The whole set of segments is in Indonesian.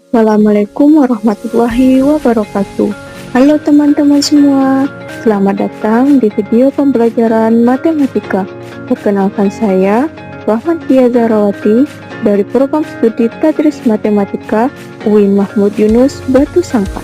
Assalamualaikum warahmatullahi wabarakatuh. Halo teman-teman semua, selamat datang di video pembelajaran matematika. Perkenalkan saya, Rahmatia Zahrawati dari program studi Tadris Matematika UIN Mahmud Yunus Batu Sangkar.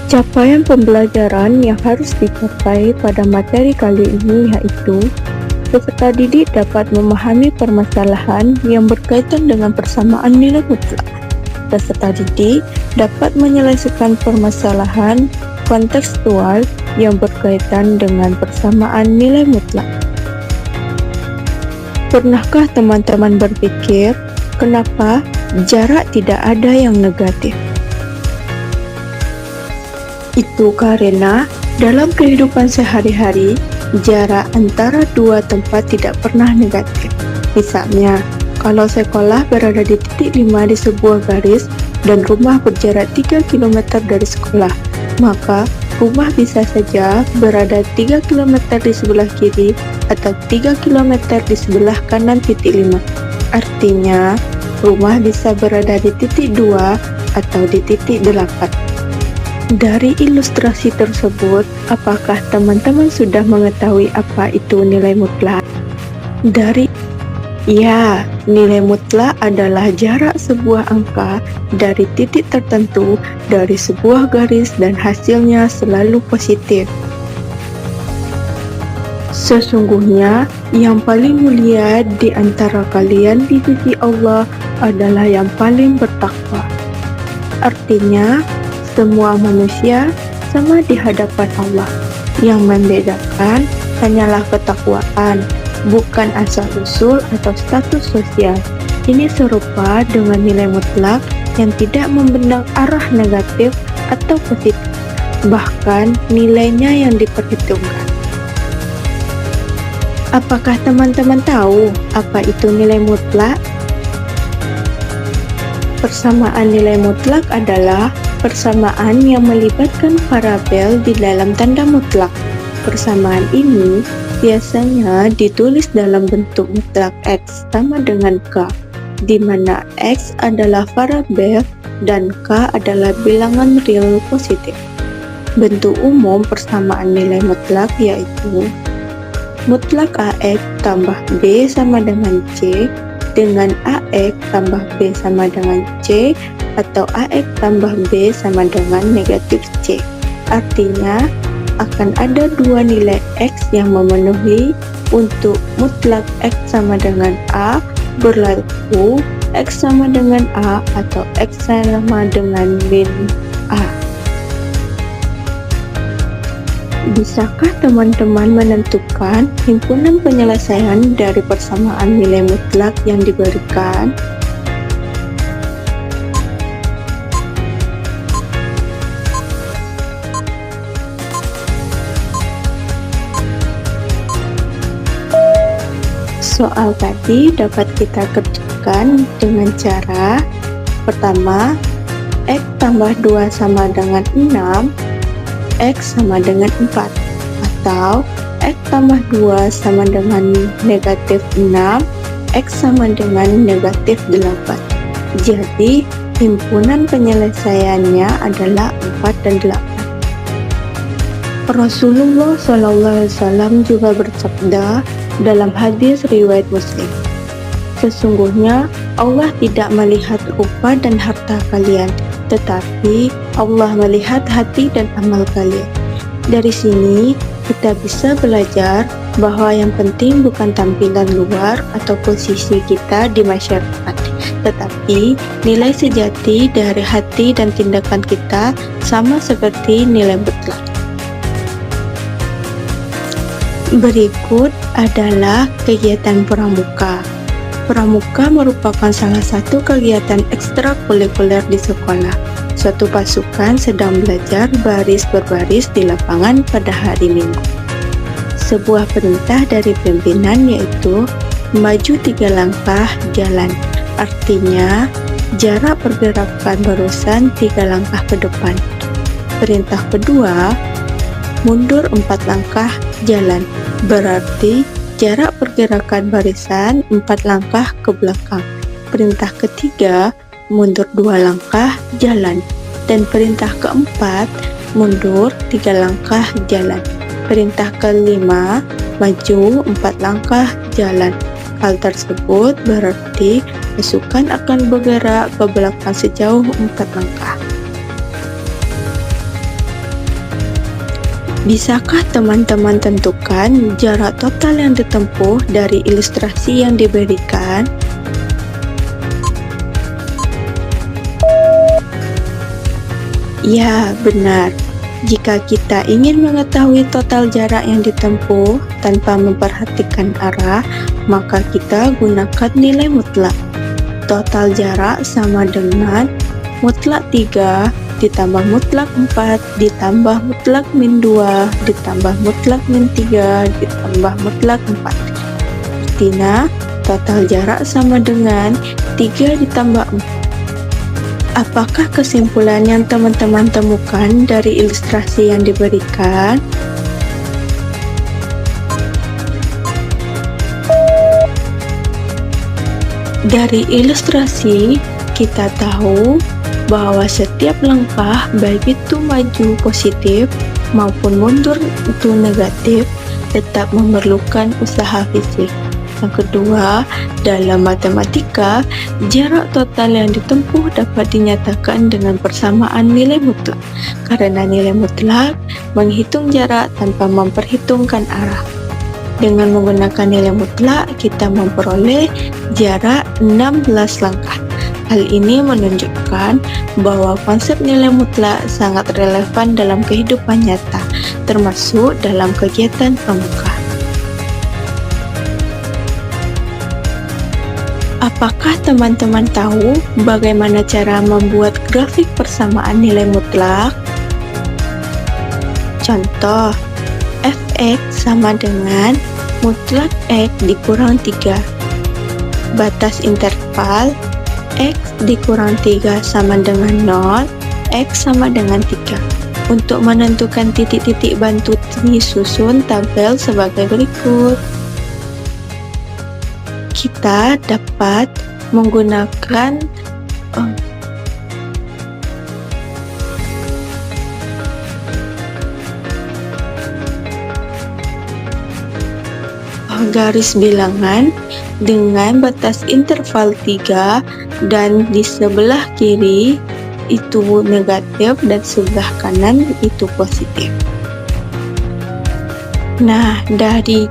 Capaian pembelajaran yang harus dicapai pada materi kali ini yaitu peserta didik dapat memahami permasalahan yang berkaitan dengan persamaan nilai mutlak. Peserta didik dapat menyelesaikan permasalahan kontekstual yang berkaitan dengan persamaan nilai mutlak. Pernahkah teman-teman berpikir, kenapa jarak tidak ada yang negatif? Itu karena dalam kehidupan sehari-hari, jarak antara dua tempat tidak pernah negatif. Misalnya, kalau sekolah berada di titik 5 di sebuah garis dan rumah berjarak 3 km dari sekolah, maka rumah bisa saja berada 3 km di sebelah kiri atau 3 km di sebelah kanan titik 5. Artinya, rumah bisa berada di titik 2 atau di titik 8. Dari ilustrasi tersebut, apakah teman-teman sudah mengetahui apa itu nilai mutlak? Ya, nilai mutlak adalah jarak sebuah angka dari titik tertentu dari sebuah garis dan hasilnya selalu positif. Sesungguhnya, yang paling mulia di antara kalian di sisi Allah adalah yang paling bertakwa. Artinya, semua manusia sama di hadapan Allah. Yang membedakan hanyalah ketakwaan, bukan asal-usul atau status sosial. Ini serupa dengan nilai mutlak yang tidak memandang arah negatif atau positif, bahkan nilainya yang diperhitungkan. Apakah teman-teman tahu apa itu nilai mutlak? Persamaan nilai mutlak adalah persamaan yang melibatkan variabel di dalam tanda mutlak. Persamaan ini biasanya ditulis dalam bentuk mutlak X sama dengan K, di mana X adalah variabel dan K adalah bilangan real positif. Bentuk umum persamaan nilai mutlak yaitu mutlak AX tambah B sama dengan C dengan AX tambah B sama dengan C atau AX tambah B sama dengan negatif C. Artinya, akan ada dua nilai X yang memenuhi untuk mutlak X sama dengan A berlaku X sama dengan A atau X sama dengan min A. Bisakah teman-teman menentukan himpunan penyelesaian dari persamaan nilai mutlak yang diberikan? Soal tadi dapat kita kerjakan dengan cara pertama, X tambah 2 sama dengan 6, X sama dengan 4, atau X tambah 2 sama dengan negatif 6, X sama dengan negatif 8. Jadi, himpunan penyelesaiannya adalah 4 dan 8. Rasulullah SAW juga bersabda dalam hadis riwayat Muslim, sesungguhnya Allah tidak melihat rupa dan harta kalian, tetapi Allah melihat hati dan amal kalian. Dari sini kita bisa belajar bahwa yang penting bukan tampilan luar atau posisi kita di masyarakat, tetapi nilai sejati dari hati dan tindakan kita sama seperti nilai mutlak. Berikut adalah kegiatan pramuka. Pramuka merupakan salah satu kegiatan ekstrakurikuler di sekolah. Suatu pasukan sedang belajar baris berbaris di lapangan pada hari Minggu. Sebuah perintah dari pimpinan yaitu maju 3 langkah, jalan. Artinya, jarak pergerakan barusan 3 langkah ke depan. Perintah kedua, mundur 4 langkah, jalan. Berarti, jarak pergerakan barisan 4 langkah ke belakang. Perintah ketiga, mundur 2 langkah, jalan. Dan perintah keempat, mundur 3 langkah, jalan. Perintah kelima, maju 4 langkah, jalan. Hal tersebut berarti pasukan akan bergerak ke belakang sejauh 4 langkah. Bisakah teman-teman tentukan jarak total yang ditempuh dari ilustrasi yang diberikan? Ya, benar. Jika kita ingin mengetahui total jarak yang ditempuh tanpa memperhatikan arah, maka kita gunakan nilai mutlak. Total jarak sama dengan mutlak 3 ditambah mutlak 4 ditambah mutlak min 2 ditambah mutlak min 3 ditambah mutlak 4. Artinya, total jarak sama dengan 3 ditambah 4. Apakah kesimpulan yang teman-teman temukan dari ilustrasi yang diberikan? Dari ilustrasi, kita tahu bahwa setiap langkah, baik itu maju positif maupun mundur itu negatif, tetap memerlukan usaha fisik. Yang kedua, dalam matematika, jarak total yang ditempuh dapat dinyatakan dengan persamaan nilai mutlak, karena nilai mutlak menghitung jarak tanpa memperhitungkan arah. Dengan menggunakan nilai mutlak, kita memperoleh jarak 16 langkah. Hal ini menunjukkan bahwa konsep nilai mutlak sangat relevan dalam kehidupan nyata, termasuk dalam kegiatan pramuka. Apakah teman-teman tahu bagaimana cara membuat grafik persamaan nilai mutlak? Contoh, fx sama dengan mutlak x dikurang 3. Batas interval x dikurang 3 sama dengan 0, x sama dengan 3. Untuk menentukan titik-titik bantu susun tabel sebagai berikut. Kita dapat menggunakan garis bilangan dengan batas interval 3 dan di sebelah kiri itu negatif dan sebelah kanan itu positif. Nah, dari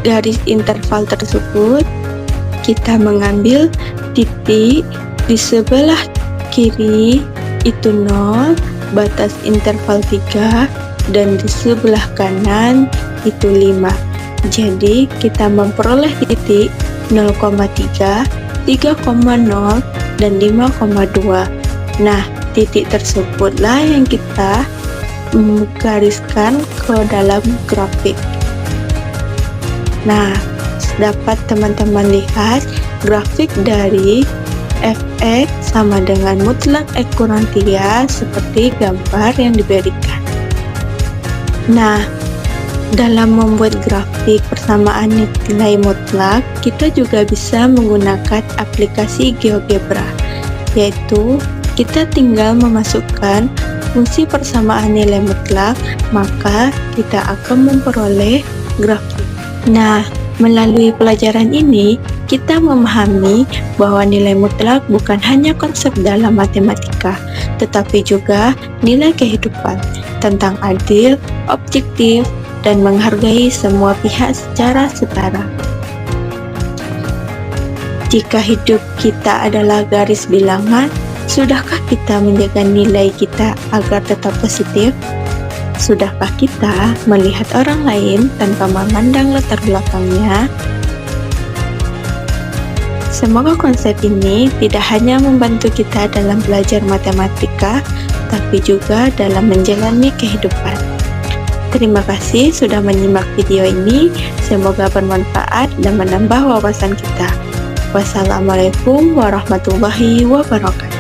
garis interval tersebut kita mengambil titik di sebelah kiri itu 0, batas interval 3, dan di sebelah kanan itu 5. Jadi kita memperoleh titik 0,3, 3,0, dan 5,2. Nah, titik tersebutlah yang kita gariskan ke dalam grafik. Nah, dapat teman-teman lihat grafik dari fx sama dengan mutlak x kurang 3 seperti gambar yang diberikan. Nah, dalam membuat grafik persamaan nilai mutlak, kita juga bisa menggunakan aplikasi GeoGebra, yaitu kita tinggal memasukkan fungsi persamaan nilai mutlak, maka kita akan memperoleh grafik. Nah, melalui pelajaran ini, kita memahami bahwa nilai mutlak bukan hanya konsep dalam matematika, tetapi juga nilai kehidupan tentang adil, objektif, dan menghargai semua pihak secara setara. Jika hidup kita adalah garis bilangan, sudahkah kita menjaga nilai kita agar tetap positif? Sudahkah kita melihat orang lain tanpa memandang latar belakangnya? Semoga konsep ini tidak hanya membantu kita dalam belajar matematika, tapi juga dalam menjalani kehidupan. Terima kasih sudah menyimak video ini. Semoga bermanfaat dan menambah wawasan kita. Wassalamualaikum warahmatullahi wabarakatuh.